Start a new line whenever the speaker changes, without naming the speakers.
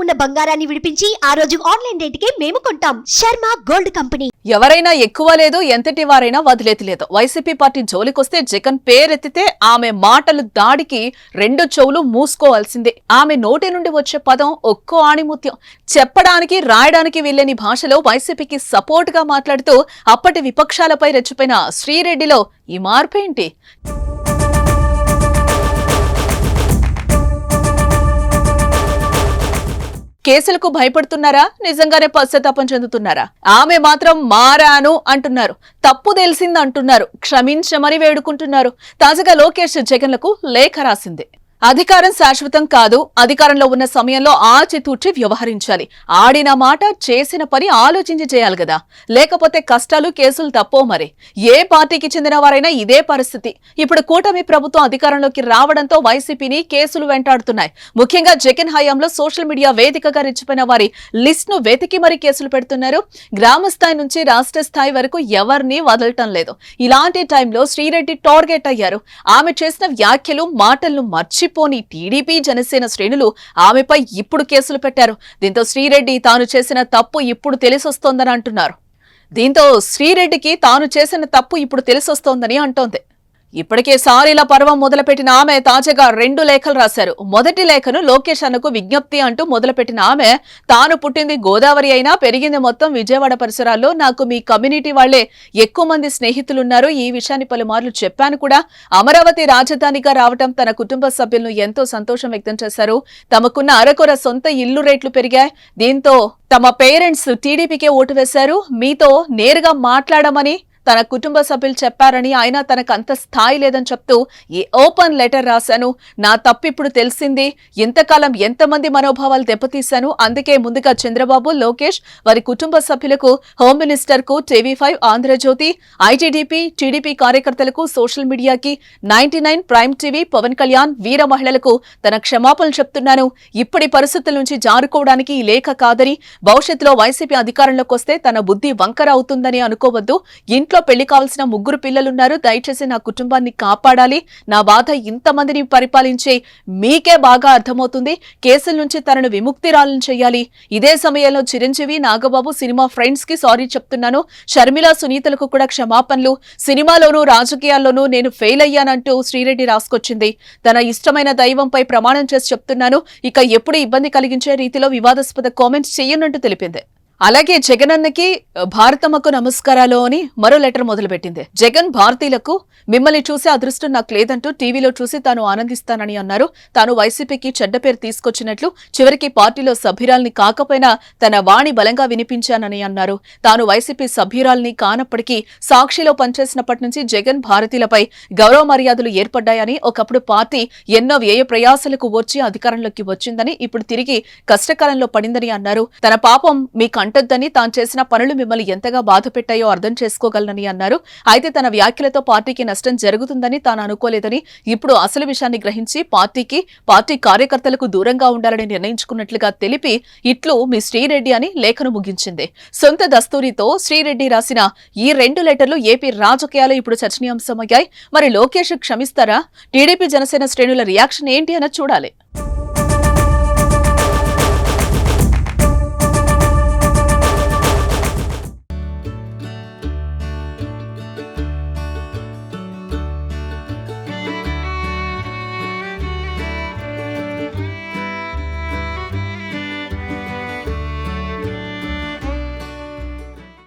ఉన్న బంగారాన్ని విడిపించి ఆ రోజు ఆన్లైన్ రేటుకే మేము కొంటాం. Sharma gold company.
ఎవరైనా ఎక్కువ లేదు, ఎంతటి వారైనా వదిలేది లేదు. వైసీపీ పార్టీ జోలికొస్తే జగన్ పేరెత్తితే ఆమె మాటలు దాడికి రెండు చెవులు మూసుకోవాల్సిందే. ఆమె నోటి నుండి వచ్చే పదం ఒక్కో ఆణిముత్యం. చెప్పడానికి రాయడానికి వీల్లేని భాషలో వైసీపీకి సపోర్ట్ గా మాట్లాడుతూ అప్పటి విపక్షాలపై రెచ్చిపోయిన శ్రీరెడ్డిలో ఈ మార్పేంటి? కేసులకు భయపడుతున్నారా? నిజంగానే పశ్చాత్తాపం చెందుతున్నారా? ఆమె మాత్రం మారాను అంటున్నారు, తప్పు తెలిసిందంటున్నారు, క్షమించమని వేడుకుంటున్నారు. తాజాగా లోకేష్ జగన్లకు లేఖ రాసింది. అధికారం శాశ్వతం కాదు, అధికారంలో ఉన్న సమయంలో ఆచితూచి వ్యవహరించాలి. ఆడిన మాట చేసిన పని ఆలోచించి చేయాలి కదా, లేకపోతే కష్టాలు కేసులు తప్పో. మరి ఏ పార్టీకి చెందిన వారైనా ఇదే పరిస్థితి. ఇప్పుడు కూటమి ప్రభుత్వం అధికారంలోకి రావడంతో వైసీపీని కేసులు వెంటాడుతున్నాయి. ముఖ్యంగా జగన్ హయాంలో సోషల్ మీడియా వేదికగా రెచ్చిపోయిన వారి లిస్ట్ ను వెతికి మరీ కేసులు పెడుతున్నారు. గ్రామ స్థాయి నుంచి రాష్ట్ర స్థాయి వరకు ఎవరిని వదలటం లేదు. ఇలాంటి టైంలో శ్రీరెడ్డి టార్గెట్ అయ్యారు. ఆమె చేసిన వ్యాఖ్యలు మాటలను మర్చిపోని టీడీపీ జనసేన శ్రేణులు ఆమెపై ఇప్పుడు కేసులు పెట్టారు. దీంతో శ్రీరెడ్డి తాను చేసిన తప్పు ఇప్పుడు తెలిసొస్తోందని అంటున్నారు. దీంతో శ్రీరెడ్డికి తాను చేసిన తప్పు ఇప్పుడు తెలిసొస్తోందని అంటోంది. ఇప్పటికే సారీల పర్వం మొదలుపెట్టిన ఆమె తాజాగా 2 లేఖలు రాశారు. మొదటి లేఖను లోకేష్ అన్నకు విజ్ఞప్తి అంటూ మొదలుపెట్టిన ఆమె, తాను పుట్టింది గోదావరి అయినా పెరిగింది మొత్తం విజయవాడ పరిసరాల్లో. నాకు మీ కమ్యూనిటీ వాళ్లే ఎక్కువ మంది స్నేహితులున్నారు. ఈ విషయాన్ని పలుమార్లు చెప్పాను కూడా. అమరావతి రాజధానిగా రావటం తన కుటుంబ సభ్యులను ఎంతో సంతోషం వ్యక్తం చేశారు. తమకున్న అరకొర సొంత ఇల్లు రేట్లు పెరిగాయి. దీంతో తమ పేరెంట్స్ టీడీపీకే ఓటు వేశారు. మీతో నేరుగా మాట్లాడమని తన కుటుంబ సభ్యులు చెప్పారని, ఆయన తనకు అంత స్థాయి లేదని చెప్తూ ఈ ఓపెన్ లెటర్ రాశాను. నా తప్పు ఇప్పుడు తెలిసింది. ఇంతకాలం ఎంతమంది మనోభావాలు దెబ్బతీశాను. అందుకే ముందుగా చంద్రబాబు, లోకేష్, వారి కుటుంబ సభ్యులకు, హోమ్ మినిస్టర్ కు, TV5, ఆంధ్రజ్యోతి, ITDP, టీడీపీ కార్యకర్తలకు, సోషల్ మీడియాకి, 99 ప్రైమ్ టీవీ, పవన్ కళ్యాణ్, వీర మహిళలకు తన క్షమాపణలు చెప్తున్నాను. ఇప్పటి పరిస్థితుల నుంచి జారుకోవడానికి ఈ లేఖ కాదని, భవిష్యత్తులో వైసీపీ అధికారంలోకి వస్తే తన బుద్ధి వంకర అవుతుందని అనుకోవద్దు. ఇంట్లో పెళ్లి కావాల్సిన 3 పిల్లలున్నారు. దయచేసి నా కుటుంబాన్ని కాపాడాలి. నా బాధ ఇంతమందిని పరిపాలించే మీకే బాగా అర్థమవుతుంది. కేసుల నుంచి తనను విముక్తిరాలను చేయాలి. ఇదే సమయంలో చిరంజీవి, నాగబాబు, సినిమా ఫ్రెండ్స్ కి సారీ చెప్తున్నాను. షర్మిల, సునీతలకు కూడా క్షమాపణలు. సినిమాలోనూ రాజకీయాల్లోనూ నేను ఫెయిల్ అయ్యానంటూ శ్రీరెడ్డి రాసుకొచ్చింది. తన ఇష్టమైన దైవంపై ప్రమాణం చేసి చెప్తున్నాను. ఇక ఎప్పుడు ఇబ్బంది కలిగించే రీతిలో వివాదాస్పద కామెంట్స్ చేయనంటూ తెలిపింది. అలాగే జగనన్నకి భారతమ్మకు నమస్కారాలు అని మరో లెటర్ మొదలుపెట్టింది. జగన్ భారతీయులకు మిమ్మల్ని చూసే అదృష్టం నాకు లేదంటూ టీవీలో చూసి తాను ఆనందిస్తానని అన్నారు. తాను వైసీపీకి చెడ్డ పేరు తీసుకొచ్చినట్లు, చివరికి పార్టీలో సభ్యురాల్ని కాకపోయినా తన వాణి బలంగా వినిపించానని అన్నారు. తాను వైసీపీ సభ్యురాల్ని కానప్పటికీ సాక్షిలో పనిచేసినప్పటి నుంచి జగన్ భారతీయులపై గౌరవ మర్యాదలు ఏర్పడ్డాయని, ఒకప్పుడు పార్టీ ఎన్నో వ్యయ ప్రయాసాలకు వచ్చి అధికారంలోకి వచ్చిందని, ఇప్పుడు తిరిగి కష్టకాలంలో పడిందని అన్నారు. తన పాపం మీకు అంటొద్దని, తాను చేసిన పనులు మిమ్మల్ని ఎంతగా బాధ పెట్టాయో అర్థం చేసుకోగలనని అన్నారు. అయితే తన వ్యాఖ్యలతో పార్టీకి నష్టం జరుగుతుందని తాను అనుకోలేదని, ఇప్పుడు అసలు విషయాన్ని గ్రహించి పార్టీ కార్యకర్తలకు దూరంగా ఉండాలని నిర్ణయించుకున్నట్లుగా తెలిపి ఇట్లు మీ శ్రీరెడ్డి అని లేఖను ముగించింది. సొంత దస్తూరితో శ్రీరెడ్డి రాసిన ఈ 2 లెటర్లు ఏపీ రాజకీయాలు ఇప్పుడు చర్చనీయాంశమయ్యాయి. మరి లోకేష్ క్షమిస్తారా? టీడీపీ జనసేన శ్రేణుల రియాక్షన్ ఏంటి అన్నది చూడాలి.